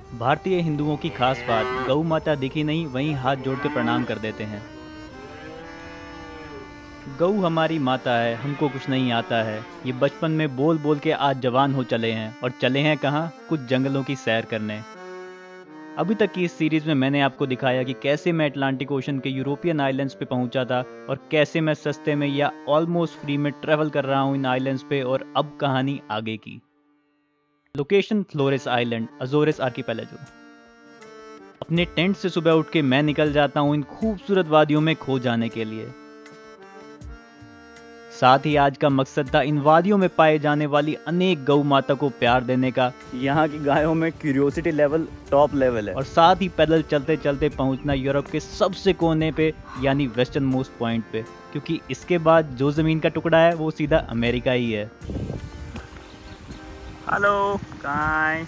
भारतीय हिंदुओं की खास बात, गऊ माता दिखी नहीं वहीं हाथ जोड़ के प्रणाम कर देते हैं। गऊ हमारी माता है, हमको कुछ नहीं आता है। ये बचपन में बोल बोल के आज जवान हो चले हैं, और चले हैं कहाँ, कुछ जंगलों की सैर करने। अभी तक की इस सीरीज में मैंने आपको दिखाया कि कैसे मैं अटलांटिक ओशन के यूरोपियन आइलैंड्स पे पहुंचा था, और कैसे मैं सस्ते में या ऑलमोस्ट फ्री में ट्रेवल कर रहा हूं इन आइलैंड्स पे। और अब कहानी आगे की। Location Flores island, Azores archipelago. अपने टेंट से सुबह उठ के मैं निकल जाता हूँ इन खूबसूरत वादियों में खो जाने के लिए। साथ ही आज का मकसद था इन वादियों में पाए जाने वाली अनेक गौ माता को प्यार देने का। यहाँ की गायों में क्यूरियोसिटी लेवल टॉप लेवल है। और साथ ही पैदल चलते चलते पहुंचना यूरोप के सबसे कोने पे, यानी वेस्टर्न मोस्ट पॉइंट पे, क्योंकि इसके बाद जो जमीन का टुकड़ा है वो सीधा अमेरिका ही है। Hello guys.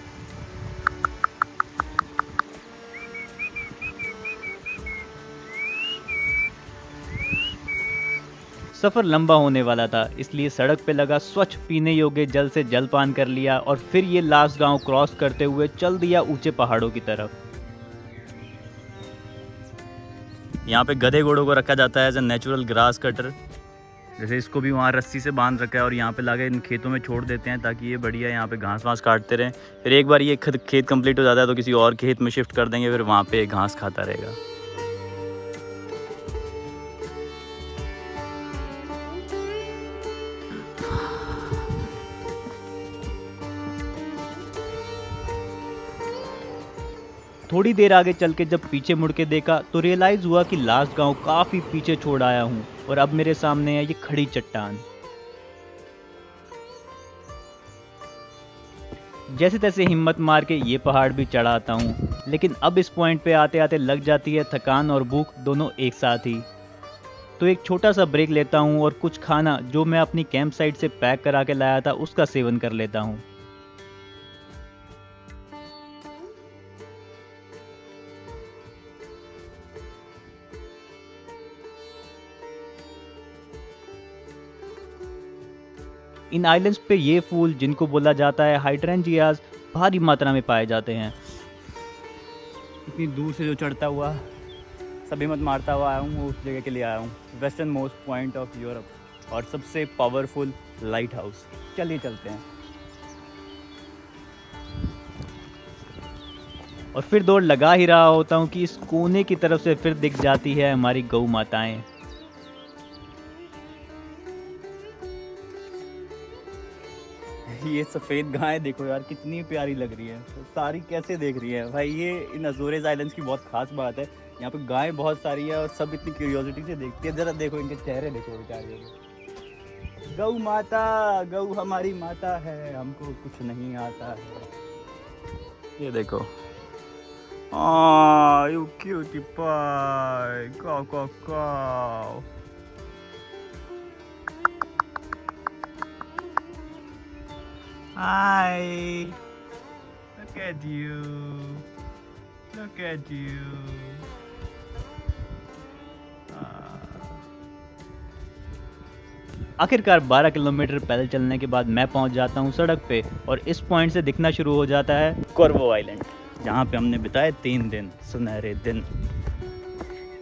सफ़र लंबा होने वाला था, इसलिए सड़क पे लगा स्वच्छ पीने योग्य जल से जलपान कर लिया, और फिर ये लास्ट गांव क्रॉस करते हुए चल दिया ऊंचे पहाड़ों की तरफ। यहाँ पे गधे घोड़ों को रखा जाता है as a natural grass cutter. जैसे इसको भी वहाँ रस्सी से बांध रखा है और यहाँ पे लाके इन खेतों में छोड़ देते हैं ताकि ये बढ़िया यहाँ पे घास वास काटते रहें। फिर एक बार ये खेत कंप्लीट हो जाता है तो किसी और खेत में शिफ्ट कर देंगे, फिर वहाँ पे घास खाता रहेगा। थोड़ी देर आगे चल के जब पीछे मुड़ के देखा तो रियलाइज हुआ कि लास्ट गांव काफी पीछे छोड़ आया हूँ, और अब मेरे सामने है ये खड़ी चट्टान। जैसे तैसे हिम्मत मार के ये पहाड़ भी चढ़ाता हूँ, लेकिन अब इस पॉइंट पे आते आते लग जाती है थकान और भूख दोनों एक साथ ही। तो एक छोटा सा ब्रेक लेता हूँ और कुछ खाना जो मैं अपनी कैंप साइट से पैक करा के लाया था उसका सेवन कर लेता हूँ। इन आइलैंड्स पे ये फूल, जिनको बोला जाता है हाइड्रेंजियाज, भारी मात्रा में पाए जाते हैं। इतनी दूर से जो चढ़ता हुआ सभी मत मारता हुआ आया हूँ, वो उस जगह के लिए आया हूँ, western most point of Europe और सबसे पावरफुल लाइट हाउस। चलिए चलते हैं। और फिर दौड़ लगा ही रहा होता हूँ कि इस कोने की तरफ से फिर दिख जाती है हमारी गौ माताएं। ये सफ़ेद गाय देखो यार कितनी प्यारी लग रही है, तो सारी कैसे देख रही है भाई। ये इन अजोरेज आइलैंड्स की बहुत खास बात है, यहाँ पे गाय बहुत सारी है और सब इतनी क्यूरियोसिटी से देखती है। जरा देखो इनके चेहरे देखो बेचारे। गौ माता, गौ हमारी माता है, हमको कुछ नहीं आता है। ये देखो, यू क्यूटी पाई, काव काव काव। Hi, look at you, look at you. आखिरकार 12 किलोमीटर पैदल चलने के बाद मैं पहुंच जाता हूं सड़क पे, और इस पॉइंट से दिखना शुरू हो जाता है कॉर्वो आइलैंड, जहां पे हमने बिताए 3 दिन, सुनहरे दिन।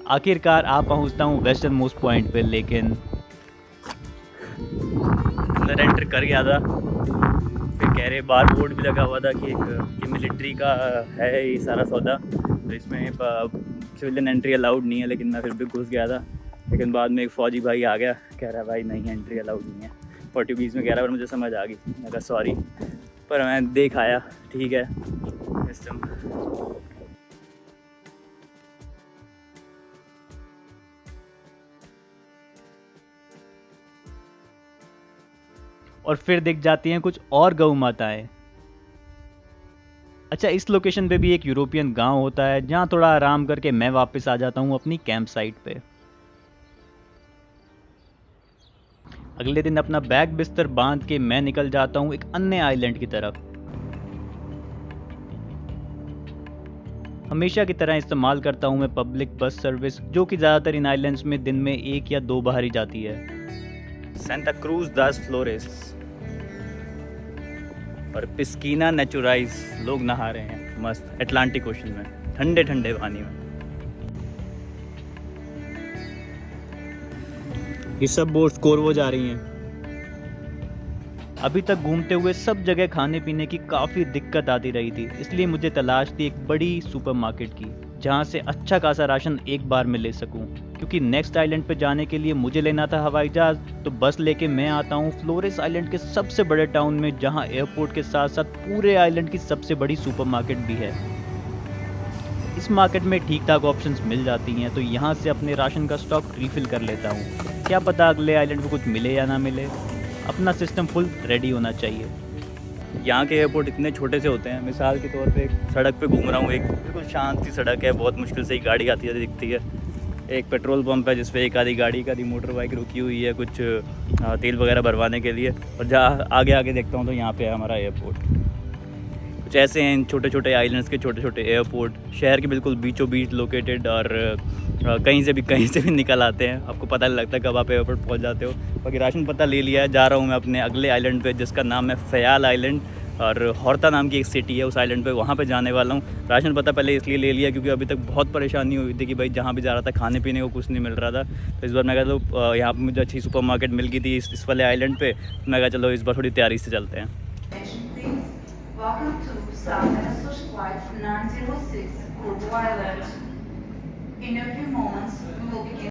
आखिरकार आ पहुंचता हूं वेस्टर्न मोस्ट पॉइंट पे, लेकिन अंदर एंटर कर गया था, फिर कह रहे बार बोर्ड भी लगा हुआ था कि ये मिलिट्री का है ये सारा सौदा, तो इसमें सिविलियन एंट्री अलाउड नहीं है। लेकिन मैं फिर भी घुस गया था। लेकिन बाद में एक फ़ौजी भाई आ गया, कह रहा भाई नहीं एंट्री अलाउड नहीं है, पोर्टुगीज़ में कह रहा, पर मुझे समझ आ गई। मैं कहा सॉरी, पर मैं देख आया, ठीक है सिस्टम। और फिर दिख जाती हैं कुछ और गौ माताएं। अच्छा, इस लोकेशन पे भी एक यूरोपियन गांव होता है, जहां थोड़ा आराम करके मैं वापस आ जाता हूं अपनी कैंप साइट पे। अगले दिन अपना बैग बिस्तर बांध के मैं निकल जाता हूं एक अन्य आइलैंड की तरफ। हमेशा की तरह इस्तेमाल करता हूं मैं पब्लिक बस सर्विस, जो कि ज़्यादातर इन आइलैंड्स में दिन में 1 या 2 बार ही जाती है। सेंटा क्रूज दास फ्लोरेस और पिस्कीना नेचुराइज लोग नहा रहे हैं। मस्त अटलांटिक ओशन में, ठंडे ठंडे पानी में। ये सब बोट्स कोरवो जा रही हैं। अभी तक घूमते हुए सब जगह खाने पीने की काफ़ी दिक्कत आती रही थी, इसलिए मुझे तलाश थी एक बड़ी सुपरमार्केट की जहां से अच्छा खासा राशन एक बार में ले सकूं। क्योंकि नेक्स्ट आइलैंड पे जाने के लिए मुझे लेना था हवाई जहाज, तो बस लेके मैं आता हूँ फ्लोरेस आइलैंड के सबसे बड़े टाउन में, जहां एयरपोर्ट के साथ साथ पूरे आइलैंड की सबसे बड़ी सुपरमार्केट भी है। इस मार्केट में ठीक ठाक ऑप्शंस मिल जाती हैं, तो यहाँ से अपने राशन का स्टॉक रिफिल कर लेता हूँ। क्या पता अगले आइलैंड पे कुछ मिले या ना मिले, अपना सिस्टम फुल रेडी होना चाहिए। यहाँ के एयरपोर्ट इतने छोटे से होते हैं। मिसाल के तौर पे एक सड़क पे घूम रहा हूँ, एक बिल्कुल शांत सी सड़क है, बहुत मुश्किल से ही गाड़ी आती जाती दिखती है। एक पेट्रोल पंप है जिस पे एक आधी गाड़ी, एक आधी मोटर बाइक रुकी हुई है कुछ तेल वगैरह भरवाने के लिए। और जहाँ आगे आगे देखता हूँ तो यहाँ पे है हमारा एयरपोर्ट। कुछ ऐसे हैं इन छोटे छोटे आइलैंड्स के छोटे छोटे एयरपोर्ट, शहर के बिल्कुल बीचों बीच लोकेटेड, और कहीं से भी निकल आते हैं। आपको पता नहीं लगता कब आप एयरपोर्ट पहुंच जाते हो। बाकी राशन पता ले लिया है, जा रहा हूँ मैं अपने अगले आइलैंड पे जिसका नाम है फ़याल आइलैंड, और हॉर्ता नाम की एक सिटी है उस आइलैंड पे, वहाँ पे जाने वाला हूँ। राशन पता पहले इसलिए ले लिया क्योंकि अभी तक बहुत परेशानी हुई थी कि भाई जहाँ भी जा रहा था खाने पीने को कुछ नहीं मिल रहा था। तो इस बार मैं कहा तो यहाँ पर मुझे अच्छी सुपरमार्केट मिल गई थी इस वाले आइलैंड पे। मैं कहा चलो इस बार थोड़ी तैयारी से चलते हैं। Welcome to South Passage Flight 906, Corvo Island. In a few moments, we will begin